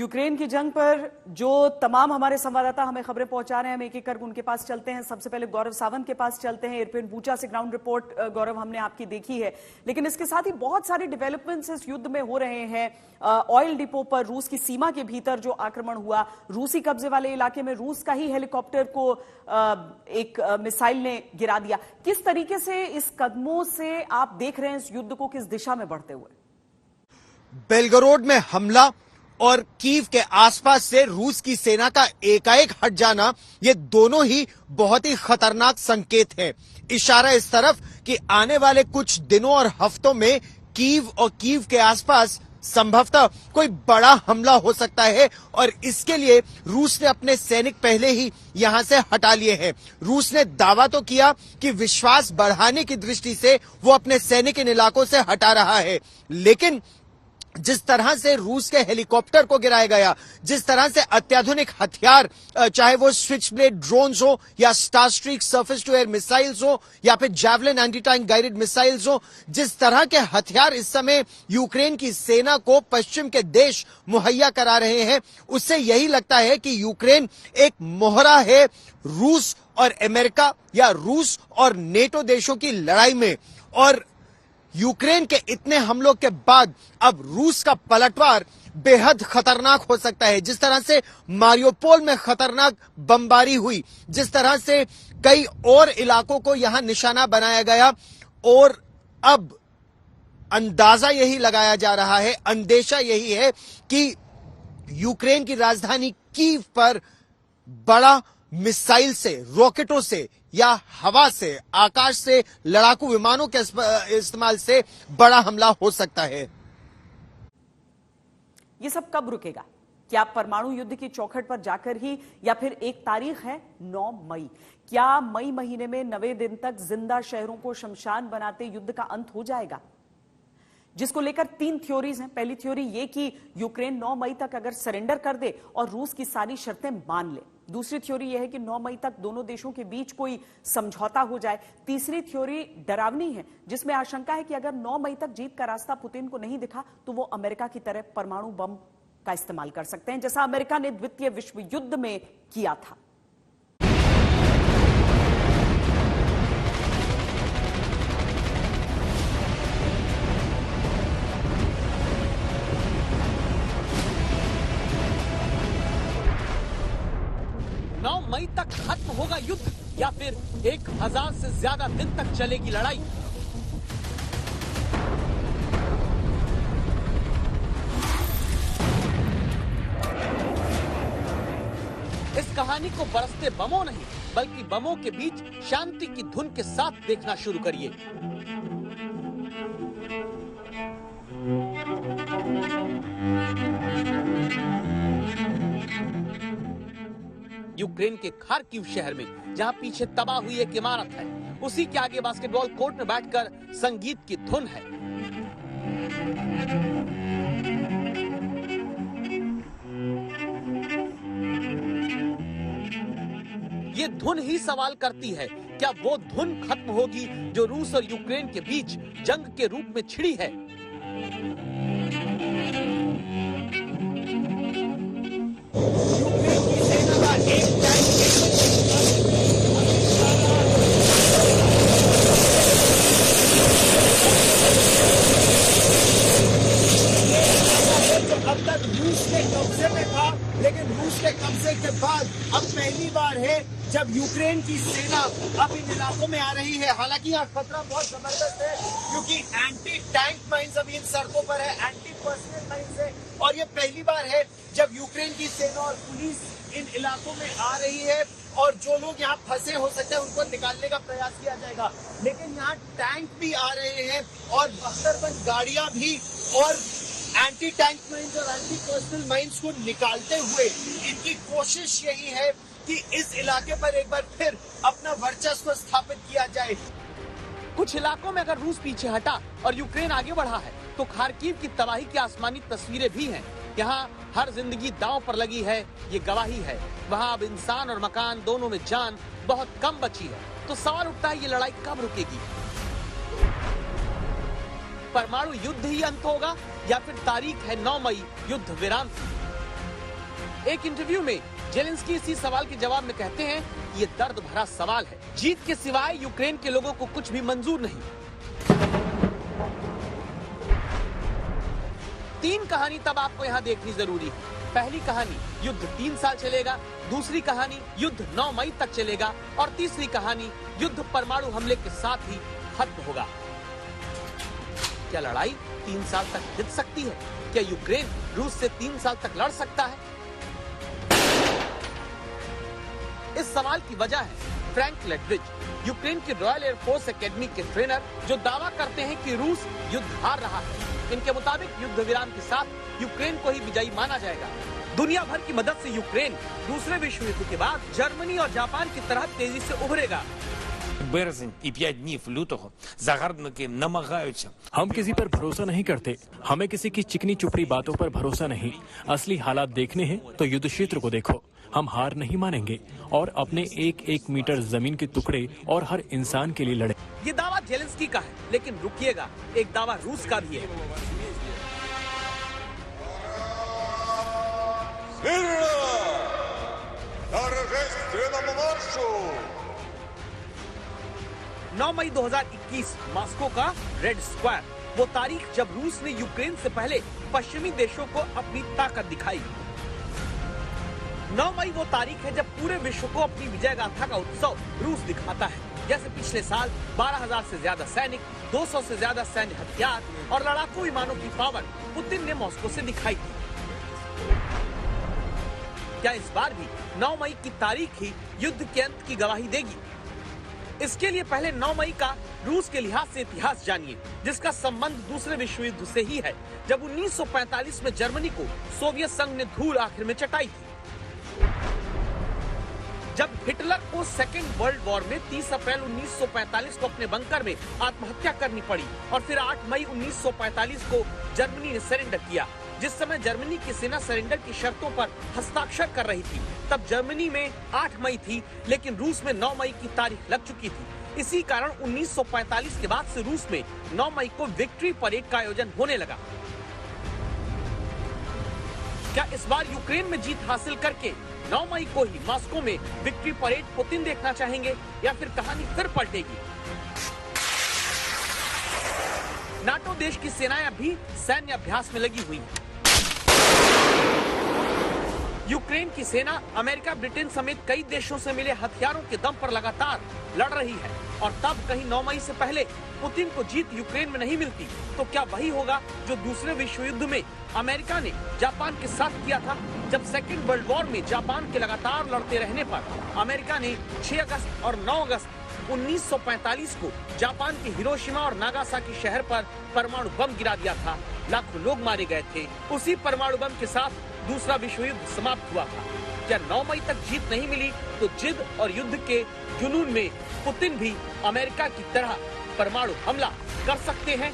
Ukraine की जंग पर जो तमाम हमारे संवाददाता हमें खबरें पहुंचा रहे हैं, हम एक एक करके उनके पास चलते हैं। सबसे पहले गौरव सावंत के पास चलते हैं। एयरपोर्ट बूचा से ग्राउंड रिपोर्ट गौरव हमने आपकी देखी है, लेकिन इसके साथ ही बहुत सारे डेवलपमेंट्स इस युद्ध में हो रहे हैं। ऑयल डिपो पर रूस की सीमा के भीतर जो आक्रमण हुआ, रूसी कब्जे वाले इलाके में रूस का ही हेलीकॉप्टर को एक मिसाइल ने गिरा दिया। किस तरीके से इस कदमों से आप देख रहे हैं इस युद्ध को किस दिशा में बढ़ते हुए? बेलगरोड में हमला और कीव के आसपास से रूस की सेना का एकाएक हट जाना, ये दोनों ही बहुत ही खतरनाक संकेत है। इशारा इस तरफ कि आने वाले कुछ दिनों और हफ्तों में कीव और कीव के आसपास संभवतः कोई बड़ा हमला हो सकता है और इसके लिए रूस ने अपने सैनिक पहले ही यहां से हटा लिए हैं। रूस ने दावा तो किया कि विश्वास बढ़ाने की दृष्टि से वो अपने सैनिक इन इलाकों से हटा रहा है, लेकिन जिस तरह से रूस के हेलीकॉप्टर को गिराया गया, जिस तरह से अत्याधुनिक हथियार, चाहे वो स्विच ब्लेड ड्रोन्स हो या star streak surface to air missiles हो या फिर javelin anti tank guided missiles हो, जिस तरह के हथियार इस समय यूक्रेन की सेना को पश्चिम के देश मुहैया करा रहे हैं, उससे यही लगता है कि यूक्रेन एक मोहरा है रूस और अमेरिका या रूस और नेटो देशों की लड़ाई में। और यूक्रेन के इतने हमलों के बाद अब रूस का पलटवार बेहद खतरनाक हो सकता है। जिस तरह से मारियोपोल में खतरनाक बमबारी हुई, जिस तरह से कई और इलाकों को यहां निशाना बनाया गया, और अब अंदाजा यही लगाया जा रहा है, अंदेशा यही है कि यूक्रेन की राजधानी कीव पर बड़ा मिसाइल से, रॉकेटों से या हवा से, आकाश से, लड़ाकू विमानों के इस्तेमाल से बड़ा हमला हो सकता है। ये सब कब रुकेगा? क्या परमाणु युद्ध की चौखट पर जाकर ही, या फिर एक तारीख है 9 मई? क्या मई महीने में 90 दिन तक जिंदा शहरों को शमशान बनाते युद्ध का अंत हो जाएगा? जिसको लेकर 3 थ्योरीज हैं। पहली थ्योरी ये कि यूक्रेन 9 मई तक अगर सरेंडर कर दे और रूस की सारी शर्तें मान ले। दूसरी थ्योरी यह है कि 9 मई तक दोनों देशों के बीच कोई समझौता हो जाए। तीसरी थ्योरी डरावनी है, जिसमें आशंका है कि अगर 9 मई तक जीत का रास्ता पुतिन को नहीं दिखा तो वो अमेरिका की तरह परमाणु बम का इस्तेमाल कर सकते हैं, जैसा अमेरिका ने द्वितीय विश्व युद्ध में किया था। मई तक खत्म होगा युद्ध या फिर 1000 से ज्यादा दिन तक चलेगी लड़ाई? इस कहानी को बरसते बमों नहीं, बल्कि बमों के बीच शांति की धुन के साथ देखना शुरू करिए। यूक्रेन के खार्किव शहर में, जहां पीछे तबाह हुई एक इमारत है, उसी के आगे बास्केटबॉल कोर्ट में बैठकर संगीत की धुन है। ये धुन ही सवाल करती है, क्या वो धुन खत्म होगी जो रूस और यूक्रेन के बीच जंग के रूप में छिड़ी है? अब तक रूस के कब्जे में था, लेकिन रूस के कब्जे के बाद अब पहली बार है जब यूक्रेन की सेना अब इन इलाकों में आ रही है। हालांकि यहाँ खतरा बहुत जबरदस्त है, क्योंकि एंटी टैंक माइन्स अभी इन सड़कों पर है, एंटी पर्सनल माइन्स है, और ये पहली बार है जब यूक्रेन की सेना और पुलिस इन इलाकों में आ रही है, और जो लोग यहाँ फंसे हो सकते हैं उनको निकालने का प्रयास किया जाएगा। लेकिन यहाँ टैंक भी आ रहे हैं और बख्तरबंद गाड़ियां भी, और एंटी टैंक माइन्स और एंटी पर्सनल माइन्स को निकालते हुए इनकी कोशिश यही है कि इस इलाके पर एक बार फिर अपना वर्चस्व स्थापित किया जाए। कुछ इलाकों में अगर रूस पीछे हटा और यूक्रेन आगे बढ़ा है, तो खार्किव की तबाही की आसमानी तस्वीरें भी हैं। यहाँ हर जिंदगी दांव पर लगी है, ये गवाही है। वहाँ अब इंसान और मकान दोनों में जान बहुत कम बची है। तो सवाल उठता है, ये लड़ाई कब रुकेगी? परमाणु युद्ध ही अंत होगा या फिर तारीख है 9 मई युद्ध विराम की? एक इंटरव्यू में जेलेंस्की इसी सवाल के जवाब में कहते हैं कि ये दर्द भरा सवाल है। जीत के सिवाय यूक्रेन के लोगों को कुछ भी मंजूर नहीं। 3 कहानी तब आपको यहाँ देखनी जरूरी है। पहली कहानी युद्ध 3 साल चलेगा, दूसरी कहानी युद्ध 9 मई तक चलेगा और तीसरी कहानी युद्ध परमाणु हमले के साथ ही खत्म होगा। क्या लड़ाई 3 साल तक जीत सकती है? क्या यूक्रेन रूस से 3 साल तक लड़ सकता है? इस सवाल की वजह है फ्रैंक लेटविच, यूक्रेन की रॉयल एयरफोर्स एकेडमी के ट्रेनर, जो दावा करते हैं कि रूस युद्ध हार रहा है। इनके मुताबिक युद्ध विराम के साथ यूक्रेन को ही विजयी माना जाएगा। दुनिया भर की मदद से यूक्रेन दूसरे विश्व युद्ध के बाद जर्मनी और जापान की तरह तेजी से उभरेगा। Березень і 5 днів лютого загарбники намагаються. हम किसी पर भरोसा नहीं करते, हमें किसी की चिकनी चुपड़ी बातों पर भरोसा नहीं। असली हालात देखने हैं तो युद्ध क्षेत्र को देखो। हम हार नहीं मानेंगे और अपने 1-1 मीटर जमीन के टुकड़े और हर इंसान के लिए लड़े। ये दावा जेलेंस्की का है, लेकिन रुकिएगा, एक दावा रूस का भी है। 9 मई 2021 मॉस्को का रेड स्क्वायर, वो तारीख जब रूस ने यूक्रेन से पहले पश्चिमी देशों को अपनी ताकत दिखाई। 9 मई वो तारीख है जब पूरे विश्व को अपनी विजय गाथा का उत्सव रूस दिखाता है। जैसे पिछले साल 12,000 से ज्यादा सैनिक, 200 से ज्यादा सैन्य हथियार और लड़ाकू विमानों की पावर पुतिन ने मॉस्को से दिखाई थी। क्या इस बार भी 9 मई की तारीख ही युद्ध के अंत की गवाही देगी? इसके लिए पहले 9 मई का रूस के लिहाज से इतिहास जानिए, जिसका संबंध दूसरे विश्व युद्ध से ही है, जब 1945 में जर्मनी को सोवियत संघ ने धूल आखिर में चटाई थी। जब हिटलर को सेकेंड वर्ल्ड वॉर में 30 अप्रैल 1945 को अपने बंकर में आत्महत्या करनी पड़ी और फिर 8 मई 1945 को जर्मनी ने सरेंडर किया। जिस समय जर्मनी की सेना सरेंडर की शर्तों पर हस्ताक्षर कर रही थी, तब जर्मनी में 8 मई थी, लेकिन रूस में 9 मई की तारीख लग चुकी थी। इसी कारण 1945 के बाद से रूस में 9 मई को विक्ट्री परेड का आयोजन होने लगा। क्या इस बार यूक्रेन में जीत हासिल करके 9 मई को ही मॉस्को में विक्ट्री परेड पुतिन देखना चाहेंगे, या फिर कहानी फिर पलटेगी? नाटो देश की सेनाएं अभी सैन्य अभ्यास में लगी हुई हैं। यूक्रेन की सेना अमेरिका, ब्रिटेन समेत कई देशों से मिले हथियारों के दम पर लगातार लड़ रही है। और तब कहीं 9 मई से पहले पुतिन को जीत यूक्रेन में नहीं मिलती, तो क्या वही होगा जो दूसरे विश्व युद्ध में अमेरिका ने जापान के साथ किया था, जब सेकेंड वर्ल्ड वॉर में जापान के लगातार लड़ते रहने पर अमेरिका ने 6 अगस्त और 9 अगस्त 1945 को जापान के हिरोशिमा और नागासाकी शहर पर परमाणु बम गिरा दिया था। लाखों लोग मारे गए थे। उसी परमाणु बम के साथ दूसरा विश्व युद्ध समाप्त हुआ था। क्या 9 मई तक जीत नहीं मिली तो जिद और युद्ध के जुनून में पुतिन भी अमेरिका की तरह परमाणु हमला कर सकते हैं?